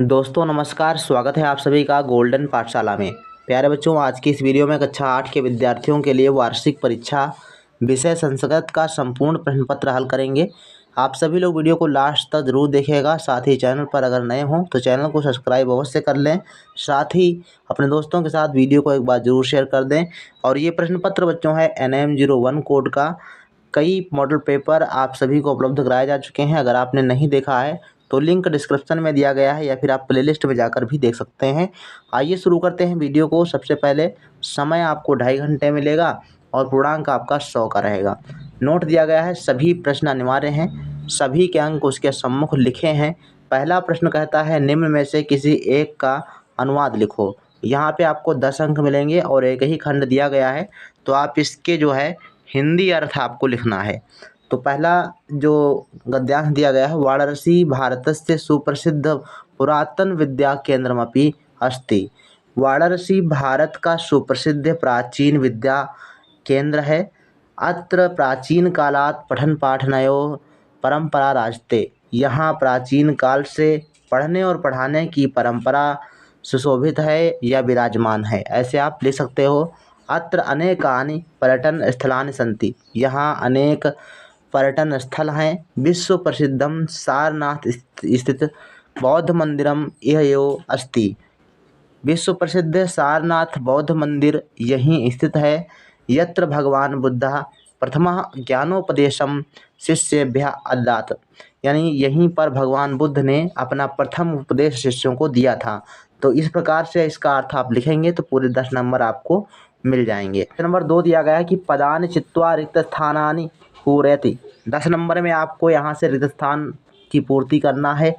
दोस्तों नमस्कार, स्वागत है आप सभी का गोल्डन पाठशाला में। प्यारे बच्चों, आज की इस वीडियो में कक्षा 8 के विद्यार्थियों के लिए वार्षिक परीक्षा विषय संस्कृत का संपूर्ण प्रश्न पत्र हल करेंगे। आप सभी लोग वीडियो को लास्ट तक जरूर देखिएगा। साथ ही चैनल पर अगर नए हों तो चैनल को सब्सक्राइब अवश्य कर लें। साथ ही अपने दोस्तों के साथ वीडियो को एक बार जरूर शेयर कर दें। और ये प्रश्न पत्र बच्चों है NM01 कोड का। कई मॉडल पेपर आप सभी को उपलब्ध कराए जा चुके हैं। अगर आपने नहीं देखा है तो लिंक डिस्क्रिप्शन में दिया गया है या फिर आप प्लेलिस्ट में जाकर भी देख सकते हैं। आइए शुरू करते हैं वीडियो को। सबसे पहले समय आपको 2.5 घंटे मिलेगा और पूर्णांक आपका 100 का रहेगा। नोट दिया गया है, सभी प्रश्न अनिवार्य हैं, सभी के अंक उसके सम्मुख लिखे हैं। पहला प्रश्न कहता है निम्न में से किसी एक का अनुवाद लिखो। यहाँ पे आपको 10 अंक मिलेंगे और एक ही खंड दिया गया है, तो आप इसके जो है हिंदी अर्थ आपको लिखना है। तो पहला जो गद्यांश दिया गया है, वाराणसी भारतस्य सुप्रसिद्ध पुरातन विद्या केंद्रमपि अस्ति। वाराणसी भारत का सुप्रसिद्ध प्राचीन विद्या केंद्र है। अत्र प्राचीन कालात् पठन पाठनयोः परंपरा राजते। यहाँ प्राचीन काल से पढ़ने और पढ़ाने की परंपरा सुशोभित है या विराजमान है, ऐसे आप लिख सकते हो। अत्र अनेकानि पर्यटन स्थलानि सन्ति। यहाँ अनेक पर्यटन स्थल हैं। विश्व प्रसिद्धम सारनाथ स्थित बौद्ध मंदिरम एव अस्ति। विश्व प्रसिद्ध सारनाथ बौद्ध मंदिर यहीं स्थित है। यत्र भगवान बुद्धः प्रथमः ज्ञानोपदेशम शिष्येभ्यः अददात्। यानी यहीं पर भगवान बुद्ध ने अपना प्रथम उपदेश शिष्यों को दिया था। तो इस प्रकार से इसका अर्थ आप लिखेंगे तो पूरे 10 नंबर आपको मिल जाएंगे। नंबर 2 दिया गया है कि पदानि चित्वा रिक्त स्थानानि पूरयति। 10 नंबर में आपको यहाँ से रिक्त स्थान की पूर्ति करना है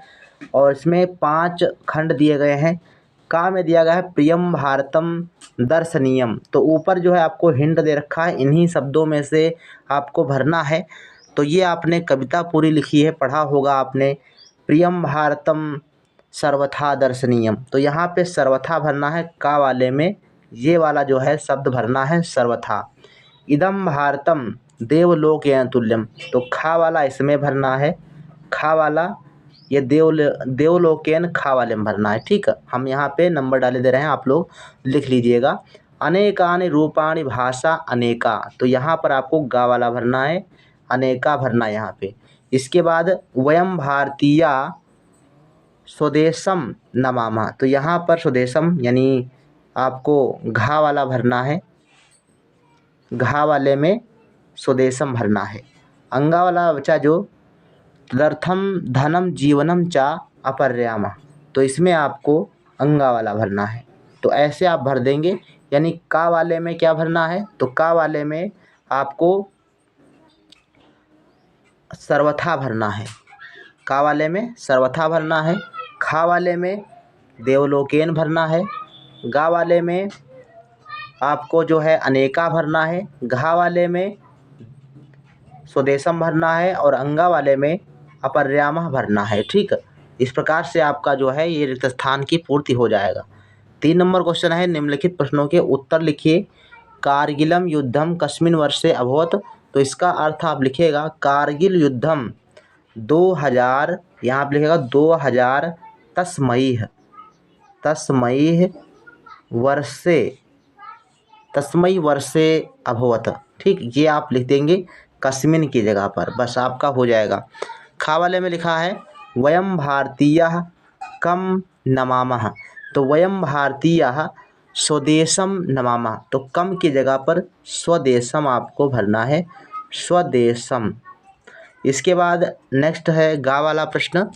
और इसमें 5 खंड दिए गए हैं। का में दिया गया है प्रियम भारतम दर्शनीयम। तो ऊपर जो है आपको हिंट दे रखा है, इन्हीं शब्दों में से आपको भरना है। तो ये आपने कविता पूरी लिखी है, पढ़ा होगा आपने, प्रियम भारतम सर्वथा दर्शनीयम। तो यहाँ पे सर्वथा भरना है, का वाले में ये वाला जो है शब्द भरना है सर्वथा। इदम भारतम देवलोकेन तुल्यम। तो खा वाला इसमें भरना है, खा वाला ये देवलोकेन खा वाले में भरना है। ठीक है, हम यहाँ पे नंबर डाले दे रहे हैं, आप लोग लिख लीजिएगा। अनेकानि रूपाणि भाषा अनेका। तो यहाँ पर आपको गा वाला भरना है, अनेका भरना है यहाँ पे। इसके बाद वयम भारतीया स्वदेशम नमामः। तो यहाँ पर स्वदेशम यानी आपको घा वाला भरना है, घा वाले में स्वदेशम भरना है। अंगा वाला बचा जो तदर्थम धनम जीवनम चा अपर्यामः। तो इसमें आपको अंगा वाला भरना है। तो ऐसे आप भर देंगे। यानी का वाले में क्या भरना है, तो का वाले में आपको सर्वथा भरना है, का वाले में सर्वथा भरना है। खा वाले में देवलोकेन भरना है। गा वाले में आपको जो है अनेका भरना है। घा वाले में स्वदेशम भरना है और अंगा वाले में अपर्यामः भरना है। ठीक, इस प्रकार से आपका जो है ये रिक्त स्थान की पूर्ति हो जाएगा। 3 नंबर क्वेश्चन है, निम्नलिखित प्रश्नों के उत्तर लिखिए। कारगिलम युद्धम कस्मिन् वर्षे अभवत। तो इसका अर्थ आप लिखिएगा कारगिल युद्धम 2000, यहाँ आप लिखिएगा 2000 तस्मैः तस्मै वर्षे अभवत। ठीक, ये आप लिख देंगे कस्मिन की जगह पर, बस आपका हो जाएगा। खा वाले में लिखा है वयम भारतीयः कम नमामः। तो वयम भारतीयः स्वदेशम नमामः। तो कम की जगह पर स्वदेशम आपको भरना है, स्वदेशम। इसके बाद नेक्स्ट है गा वाला प्रश्न।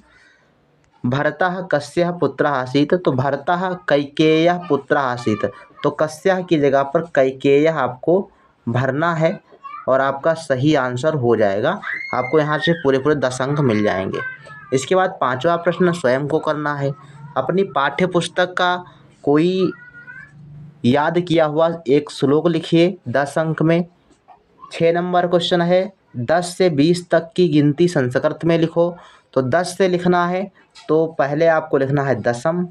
भरतः कस्यः पुत्रः आसीत्। तो भरतः कैकेयः पुत्रः आसीत्। तो कस्यः की जगह पर कैकेयः आपको भरना है और आपका सही आंसर हो जाएगा। आपको यहाँ से पूरे 10 अंक मिल जाएंगे। इसके बाद 5वां प्रश्न स्वयं को करना है। अपनी पाठ्य पुस्तक का कोई याद किया हुआ एक श्लोक लिखिए 10 अंक में। 6 नंबर क्वेश्चन है 10 से 20 तक की गिनती संस्कृत में लिखो। तो 10 से लिखना है तो पहले आपको लिखना है दशम।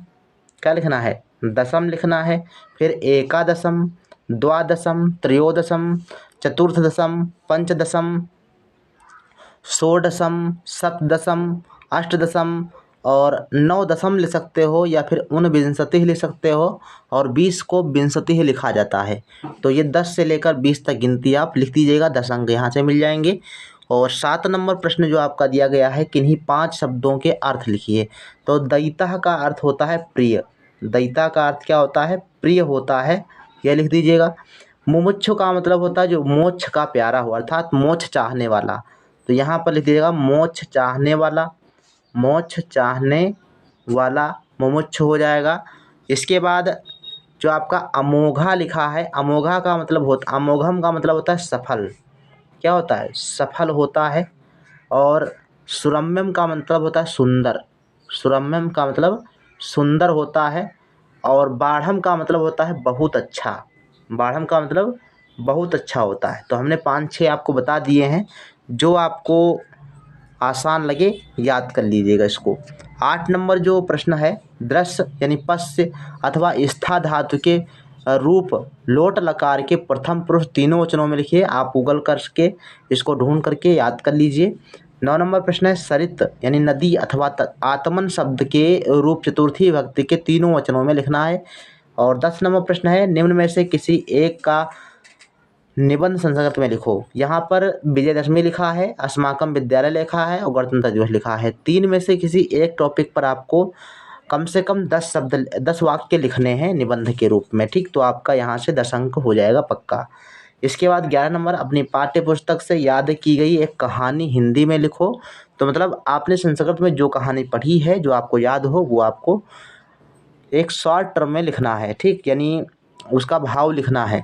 क्या लिखना है, दशम लिखना है। फिर एकादशम, द्वादशम, त्रयोदशम, चतुर्थदशम, पंचदशम, षोडशम, सप्तदशम, अष्टदशम और 9 दशम लिख सकते हो या फिर ऊनविंशतिः लिख सकते हो और 20 को विंशतिः लिखा जाता है। तो ये 10 से लेकर 20 तक गिनती आप लिख दीजिएगा, 10 अंक यहाँ से मिल जाएंगे। और 7 नंबर प्रश्न जो आपका दिया गया है, किन्हीं 5 शब्दों के अर्थ लिखिए। तो दयिता का अर्थ होता है प्रिय, दयिता का अर्थ क्या होता है? प्रिय होता है, यह लिख दीजिएगा। मुमुक्षु का मतलब होता है जो मोक्ष का प्यारा हो, अर्थात मोक्ष चाहने वाला। तो यहाँ पर लिख दीजिएगा मोक्ष चाहने वाला, मोक्ष चाहने वाला मुमुक्षु हो जाएगा। इसके बाद जो आपका अमोघा लिखा है, अमोघा का मतलब होता, अमोघम का मतलब होता है सफल, क्या होता है? सफल होता है। और सुरम्यम का मतलब होता है सुंदर, सुरम्यम का मतलब सुंदर होता है। और बाढ़म का मतलब होता है बहुत अच्छा, बाढ़म का मतलब बहुत अच्छा होता है। तो हमने 5-6 आपको बता दिए हैं, जो आपको आसान लगे याद कर लीजिएगा इसको। 8 नंबर जो प्रश्न है, दृश्य यानी पश्य अथवा स्था धातु के रूप लोट लकार के प्रथम पुरुष तीनों वचनों में लिखिए। आप गूगल करके इसको ढूंढ करके याद कर लीजिए। 9 नंबर प्रश्न है, सरित यानी नदी अथवा आत्मन शब्द के रूप चतुर्थी विभक्ति के तीनों वचनों में लिखना है। और 10 नंबर प्रश्न है, निम्न में से किसी एक का निबंध संस्कृत में लिखो। यहाँ पर विजयदशमी लिखा है, अस्माकम विद्यालय लिखा है और गणतंत्र दिवस लिखा है। 3 में से किसी एक टॉपिक पर आपको कम से कम 10 शब्द 10 वाक्य लिखने हैं निबंध के रूप में, ठीक। तो आपका यहाँ से 10 अंक हो जाएगा पक्का। इसके बाद 11 नंबर, अपनी पाठ्य पुस्तक से याद की गई एक कहानी हिंदी में लिखो। तो मतलब आपने संस्कृत में जो कहानी पढ़ी है, जो आपको याद हो, वो आपको एक शॉर्ट टर्म में लिखना है, ठीक। यानी उसका भाव लिखना है,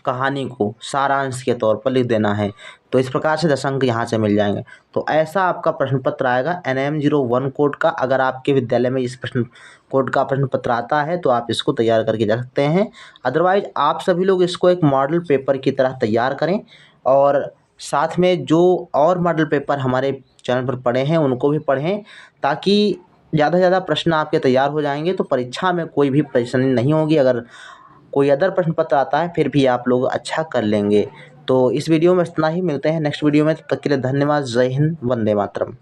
कहानी को सारांश के तौर पर लिख देना है। तो इस प्रकार से 10 अंक यहाँ से मिल जाएंगे। तो ऐसा आपका प्रश्न पत्र आएगा NIM-01 कोड का। अगर आपके विद्यालय में इस प्रश्न कोड का प्रश्न पत्र आता है तो आप इसको तैयार करके जा सकते हैं। अदरवाइज आप सभी लोग इसको एक मॉडल पेपर की तरह तैयार करें और साथ में जो और मॉडल पेपर हमारे चैनल पर पढ़े हैं उनको भी पढ़ें, ताकि ज़्यादा से ज़्यादा प्रश्न आपके तैयार हो जाएंगे। तो परीक्षा में कोई भी परेशानी नहीं होगी। अगर कोई अदर प्रश्न पत्र आता है फिर भी आप लोग अच्छा कर लेंगे। तो इस वीडियो में इतना ही, मिलते हैं नेक्स्ट वीडियो में। तब तक के लिए धन्यवाद। जय हिंद, वंदे मातरम।